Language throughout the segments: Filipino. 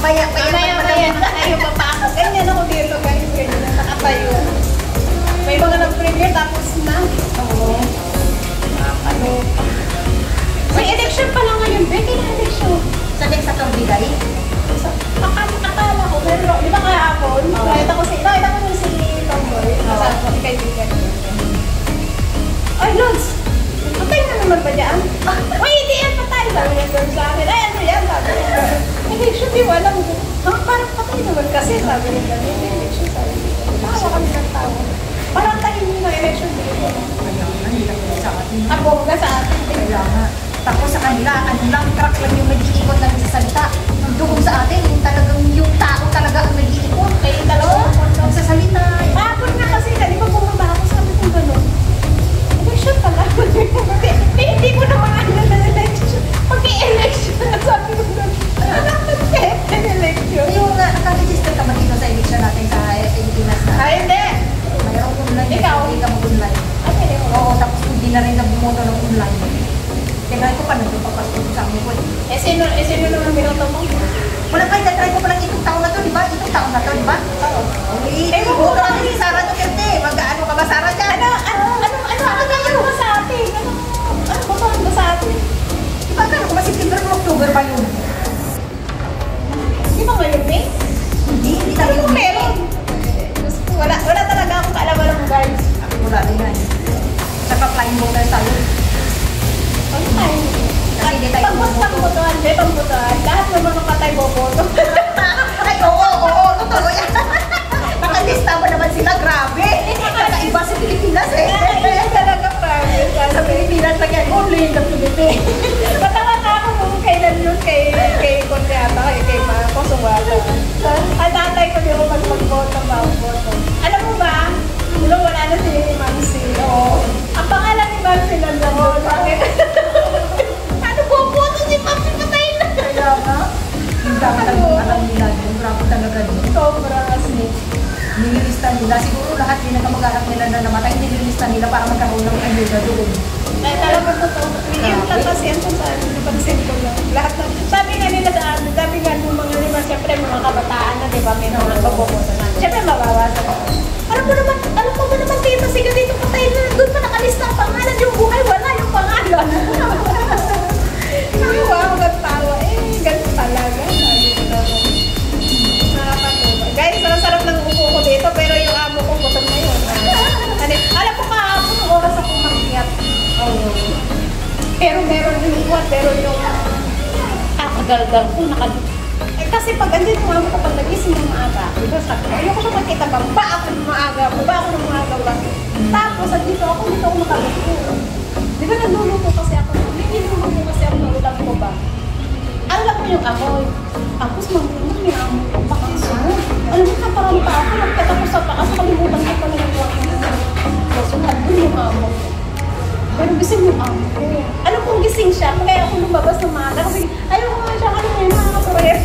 Mamaya pa yan. Mamaya. Ayaw pa pa ako. Ganyan ako dito guys. Ganyan. Nakatayo. May mga nag-premiere tapos na. Oo. Nakakaloka. May election pala ngayon. Becky na election. Sabi sa Torbigay? Akala ko. Pero di ba kahapon? Nakita ko si Tomboy. Kasama ko si kaibigan. Ay, Lods! Patay na naman ba dyan? Uy, hindi yan patay! Sabi niya girl sa akin. Ay, ano yan? Sabi niya. Election, di wala mo. Parang patay naman kasi. Sabi niya. Election, sabi niya. Tawa kami ng tawa. Parang tayo mo ng election dito. Sa atin. Abongga sa atin. Kailangan. Tapos sa kanila, ano lang, truck lang yung nag-iikot lang sa salita. Doon sa atin, yung tao talaga ang nag-iikot. Kayo talaga. Nagsasalita. Kahapon nga kasi, di ba bumaba ako? Sabi ko gano'n. Election pala. Hindi ko naman ano na election. Pag-i-election, sabi ko gano'n. Election. Yung naka-register ka ba dito sa election natin sa Pilipinas na? Ay, hindi. Mayroong online. Ikaw? Hindi ka mag-online. Ay, hindi ko. Oo, tapos hindi na rin nabumoto ng online. Kaya ko pa nagpapasok sa amin ko. Sino naman binoto mo? Wala pa, try ko pa lang itong taon na to, di ba? Itong taon na to, di ba? Oo. Iboto natin si Sara Duterte. Mag-ano ka ba, Sara, dyan? Ano ba sa atin? Ano ba sa atin? Di ba, kano kung September o October pa yun? Di ba ngayon, eh? Hindi tayo Ano meron? Wala talaga akong kaalaman ng guys. Wala rin yan. Naka-flying voter tayo. Ano tayo? Kasi hindi tayo pangbotohan. Lahat ng mga patay boboto. Ay, oo, totoo yan. Nakalista ba naman sila? Grabe. Iba sa Pilipinas eh. Talaga promise. Sa Pilipinas lang yan. Only in the Philippines. Matawa na ako kung kailan yun kay Kondiata, kay Marcos Uwala. Ang tatay ko di ako magboto. Alam mo ba? Wala na si Mamsi. Ang pangalan ni Mamsi nandoon. Bakit? Ano boboto si Mamsi? Patay na. Kaya nga. Yung alam nila. Yung bravo talaga din. Sobra kasi. Nililista nila. Siguro lahat din na kamag-anak nila na namatay. Nililista nila para magkaroon ng ayuda doon. Ay, talaga totoo. Yung tatasiyan ko sa napansin ko lang. Lahat na. Sabi nga nila sa amin, sabi nga nung mga lima, siyempre mga kabataan na, di ba, may mga boboto na. Siyempre mabawasan ako. Alam mo ba naman dito, sige dito patay na. Doon pa nakalista ang pangalan. Yung buhay, wala yung pangalan. Wow, nagtawa. Ganun talaga. Nakakatuwa. Guys, ang sarap ng upo ko dito, pero yung amo ko, gutom na yun. Alam ko kahapon, ng oras ako makiyak. Pero meron yung uwat, pero yung kagalgal ko, kasi pag andito mo ako kapag nagising ng maaga, diba sabi ko, ayoko siya magkita ba ako ng maaga, ba? Tapos, dito ako makaluto. Diba nagluluto kasi ako, niluluto kasi ako ng ulam ko ba? Alam mo yung amoy. Tapos, mamulong yung amoy ko, baka sunod. Alam mo, naparanta ako, nagkatapos sa taas, kalimutan ko pala ng buwan ko. So, nandun yung amoy. Pero gising yung amo ko. Alam kong gising siya, kaya ako lumabas ng maaga kasi ayaw ko nga siya, alam mo yun, nakakapurek.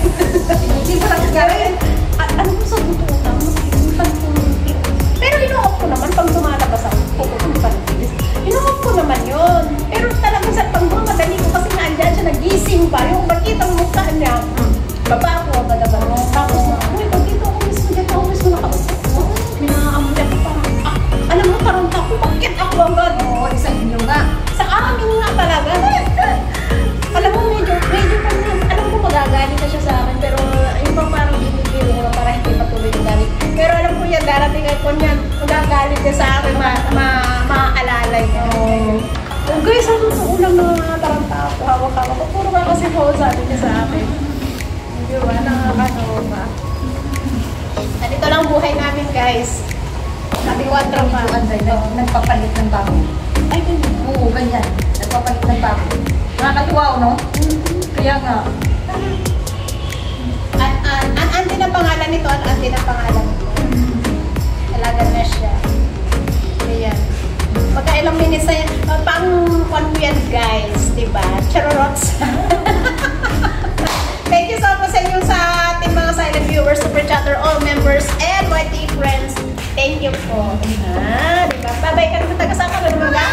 Hindi ko lang gawin. Alam mo sa buto na, masilimutan ko yung pero inuhop ko naman, pag tumalabas ako, pupunta pa ng bilis. Inuhop ko naman yun. Pero talaga sa pagmamadali ko kasi naandyan siya, nagising pa. Yung makita ang mukha niya, baba ako, baba. Tapos, uy, pag dito ako mismo nakaupo. Minaaamo niya ko parang, alam mo, taranta ako, bakit ako agad? Oo, isa inyo nga. Sa amin nga talaga. Alam mo, medyo kami, alam ko magagalit na siya sa akin, pero yung bang parang binibiro ko para hindi patuloy yung galit. Pero alam ko yan, darating ako niyan, magagalit niya sa akin, maaalalay niya. Oh, guys, ang totoo lang na taranta ako, hawak-hawak ko. Puro ka kasi ho, sabi niya sa akin. Hindi ba? Nakakatawa. Ganito lang buhay namin, guys. Sabi ko, pa. Nagpapalit ng bago. Ay, ganyan. Oo, ganyan. Nagpapalit ng bago. Nakakatuwa, no? Kaya nga. Auntie na pangalan nito, auntie na pangalan nito. Talaga na siya. Ayan. Magka-ilang minutes na yan. Pang 1 yan, guys. Diba? Charorots. Thank you so much sa inyo sa ating mga silent viewers, super chatter, all members, and YT friends. Thank you po. Diba? Bye-bye ka naman. Taga-saan ka naman ba?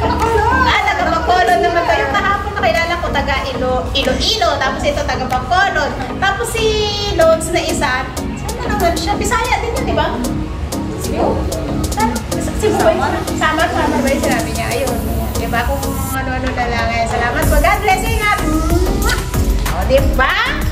Taga-Bacolod. Taga-Bacolod naman kayo. Kahapon nakilala ko, taga-Iloilo. Tapos ito, taga-Bacolod. Tapos si close na isa, sana naman siya. Bisaya din yun, di ba? Samar ba yung sinabi niya? Ayun. Di ba? Kung ano-ano na lang. Salamat po. God bless you. Ingat. O, di ba?